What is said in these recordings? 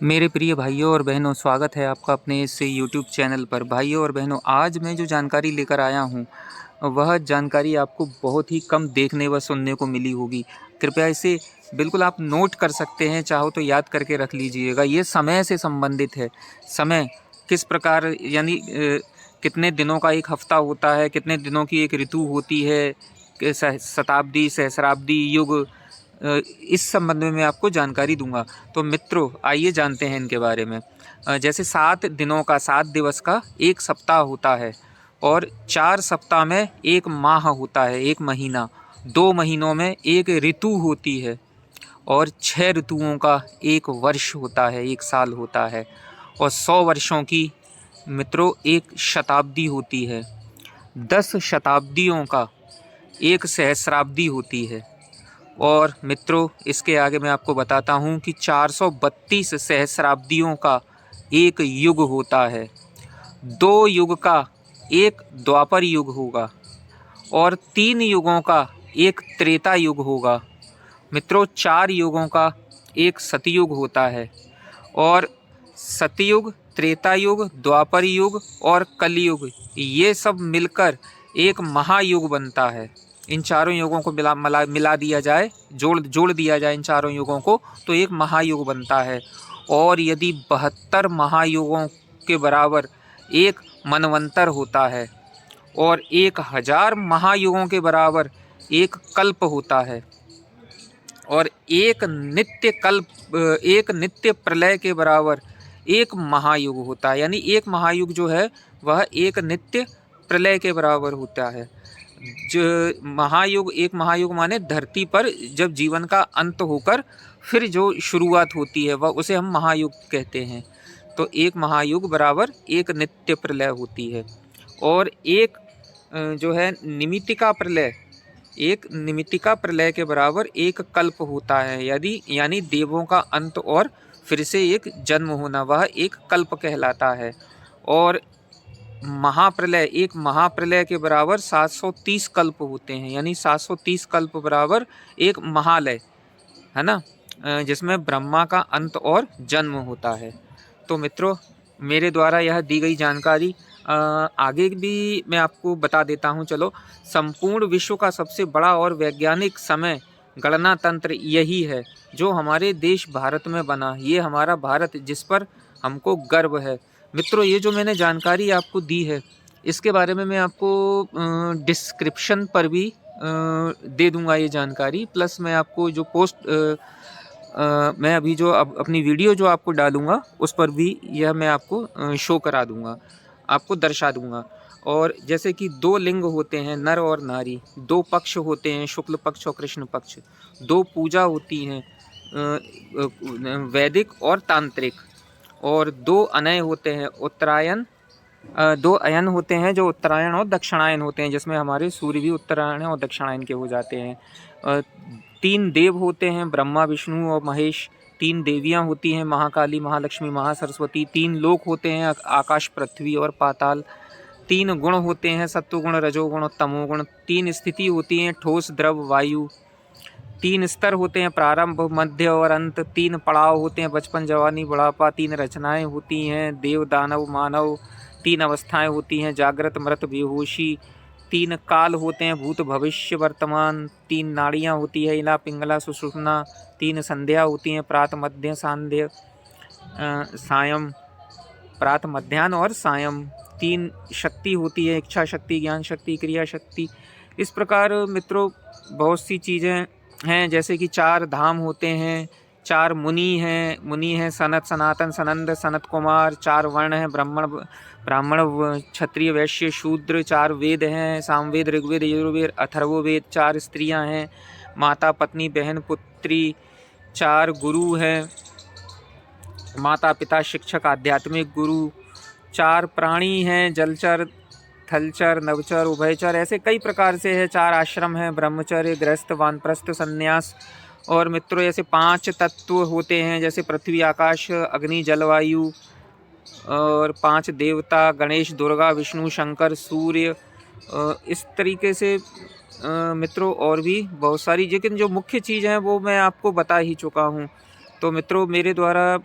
मेरे प्रिय भाइयों और बहनों, स्वागत है आपका अपने इस यूट्यूब चैनल पर। भाइयों और बहनों, आज मैं जो जानकारी लेकर आया हूँ वह जानकारी आपको बहुत ही कम देखने व सुनने को मिली होगी। कृपया इसे बिल्कुल आप नोट कर सकते हैं, चाहो तो याद करके रख लीजिएगा। ये समय से संबंधित है। समय किस प्रकार, यानी कितने दिनों का एक हफ्ता होता है, कितने दिनों की एक ऋतु होती है, शताब्दी, सहस्राब्दी, युग, इस संबंध में मैं आपको जानकारी दूंगा। तो मित्रों, आइए जानते हैं इनके बारे में। जैसे 7 दिनों का, 7 दिवस का एक सप्ताह होता है, और 4 सप्ताह में एक माह होता है, एक महीना। 2 महीनों में एक ऋतु होती है, और 6 ऋतुओं का एक वर्ष होता है, एक साल होता है। और 100 वर्षों की मित्रों एक शताब्दी होती है। 10 शताब्दियों का एक सहस्राब्दी होती है। और मित्रों, इसके आगे मैं आपको बताता हूँ कि 432 सहस्राब्दियों का एक युग होता है। 2 युग का एक द्वापर युग होगा, और 3 युगों का एक त्रेता युग होगा। मित्रों, 4 युगों का एक सतयुग होता है, और सतयुग, त्रेता युग, द्वापर युग और कलयुग, ये सब मिलकर एक महायुग बनता है। इन चारों युगों को मिला दिया जाए, जोड़ दिया जाए इन चारों युगों को, तो एक महायुग बनता है। और यदि 72 महायुगों के बराबर एक मनवंतर होता है, और 1000 महायुगों के बराबर एक कल्प होता है, और एक नित्य प्रलय के बराबर एक महायुग होता है। यानी एक महायुग जो है वह एक नित्य प्रलय के बराबर होता है। जो एक महायुग माने धरती पर जब जीवन का अंत होकर फिर जो शुरुआत होती है, वह उसे हम महायुग कहते हैं। तो एक महायुग बराबर एक नित्य प्रलय होती है। और एक जो है निमित्तिका प्रलय के बराबर एक कल्प होता है। यानी देवों का अंत और फिर से एक जन्म होना, वह एक कल्प कहलाता है। और एक महाप्रलय के बराबर 730 कल्प होते हैं। यानी 730 कल्प बराबर एक महालय है ना, जिसमें ब्रह्मा का अंत और जन्म होता है। तो मित्रों, मेरे द्वारा यह दी गई जानकारी आगे भी मैं आपको बता देता हूँ। चलो, संपूर्ण विश्व का सबसे बड़ा और वैज्ञानिक समय गणना तंत्र यही है, जो हमारे देश भारत में बना। ये हमारा भारत, जिस पर हमको गर्व है। मित्रों, ये जो मैंने जानकारी आपको दी है, इसके बारे में मैं आपको डिस्क्रिप्शन पर भी दे दूंगा ये जानकारी। प्लस मैं आपको जो मैं अभी जो अपनी वीडियो जो आपको डालूंगा, उस पर भी यह मैं आपको शो करा दूंगा, आपको दर्शा दूंगा। और जैसे कि 2 लिंग होते हैं, नर और नारी। 2 पक्ष होते हैं, शुक्ल पक्ष और कृष्ण पक्ष। 2 पूजा होती हैं, वैदिक और तांत्रिक। और 2 अनय होते हैं, 2 अयन होते हैं, जो उत्तरायण और दक्षिणायन होते हैं, जिसमें हमारे सूर्य भी उत्तरायण और दक्षिणायन के हो जाते हैं। 3 देव होते हैं, ब्रह्मा, विष्णु और महेश। 3 देवियां होती हैं, महाकाली, महालक्ष्मी, महासरस्वती। 3 लोक होते हैं, आकाश, पृथ्वी और पाताल। 3 गुण होते हैं, सत्वगुण, रजोगुण और तमोगुण। 3 स्थिति होती हैं, ठोस, द्रव, वायु। 3 स्तर होते हैं, प्रारंभ, मध्य और अंत। 3 पड़ाव होते हैं, बचपन, जवानी, बुढ़ापा। 3 रचनाएं होती हैं, देव, दानव, मानव। 3 अवस्थाएं होती हैं, जागृत, मृत, बेहोशी। 3 काल होते हैं, भूत, भविष्य, वर्तमान। 3 नाड़ियाँ होती है, इला, पिंगला, सुषुम्ना। 3 संध्या होती हैं, प्रात, मध्य, सांध्य, सायं, प्रात, मध्याह्न और सायं। 3 शक्ति होती है, इच्छा शक्ति, ज्ञान शक्ति, क्रिया शक्ति। इस प्रकार मित्रों बहुत सी चीज़ें हैं। जैसे कि 4 धाम होते हैं, 4 मुनि हैं, सनत, सनातन, सनंद, सनत कुमार। 4 वर्ण हैं, ब्राह्मण, क्षत्रिय, वैश्य, शूद्र। 4 वेद हैं, सामवेद, ऋग्वेद, यजुर्वेद, अथर्ववेद। 4 स्त्रियां हैं, माता, पत्नी, बहन, पुत्री। 4 गुरु हैं, माता, पिता, शिक्षक, आध्यात्मिक गुरु। 4 प्राणी हैं, जलचर, थलचर, नवचर, उभयचर। ऐसे कई प्रकार से है। 4 आश्रम हैं, ब्रह्मचर्य, गृहस्थ, वानप्रस्थ, संन्यास। और मित्रों, ऐसे 5 तत्व होते हैं, जैसे पृथ्वी, आकाश, अग्नि, जल, वायु। और 5 देवता, गणेश, दुर्गा, विष्णु, शंकर, सूर्य। इस तरीके से मित्रों और भी बहुत सारी, लेकिन जो मुख्य चीज़ हैं वो मैं आपको बता ही चुका हूँ। तो मित्रों, मेरे द्वारा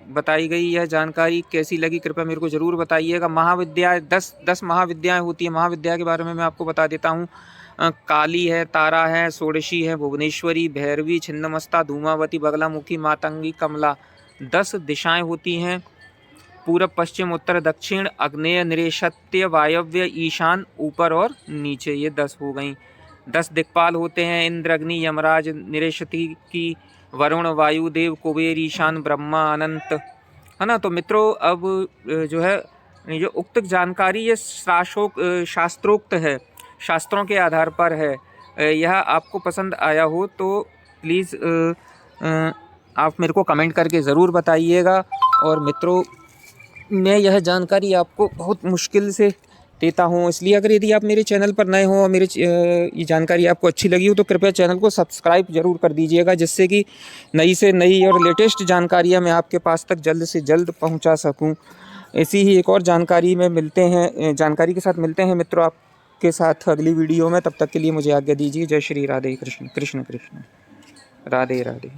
बताई गई यह जानकारी कैसी लगी कृपया मेरे को ज़रूर बताइएगा। महाविद्या 10 महाविद्याएँ होती हैं। महाविद्या के बारे में मैं आपको बता देता हूँ। काली है, तारा है, षोडशी है, भुवनेश्वरी, भैरवी, छिन्नमस्ता, धूमावती, बगलामुखी, मातंगी, कमला। 10 दिशाएँ होती हैं। पूरब, पश्चिम, उत्तर, दक्षिण, आग्नेय, नैऋत्य, वायव्य, ईशान, ऊपर और नीचे। ये 10 हो गई। 10 दिक्पाल होते हैं। इंद्र, अग्नि, यमराज, नृषति, वरुण, वायुदेव, कुबेर, ईशान, ब्रह्मा, अनंत, है ना। तो मित्रों अब जो है जो उक्त जानकारी ये शास्त्रोक्त है, शास्त्रों के आधार पर है। यह आपको पसंद आया हो तो प्लीज़ आप मेरे को कमेंट करके ज़रूर बताइएगा। और मित्रों मैं यह जानकारी आपको बहुत मुश्किल से देता हूँ, इसलिए अगर यदि आप मेरे चैनल पर नए हो और मेरे ये जानकारी आपको अच्छी लगी हो तो कृपया चैनल को सब्सक्राइब ज़रूर कर दीजिएगा, जिससे कि नई से नई और लेटेस्ट जानकारियाँ मैं आपके पास तक जल्द से जल्द पहुँचा सकूँ। ऐसी ही एक और जानकारी में जानकारी के साथ मिलते हैं मित्रों आपके साथ अगली वीडियो में। तब तक के लिए मुझे आज्ञा दीजिए। जय श्री राधे कृष्ण कृष्ण कृष्ण, राधे राधे।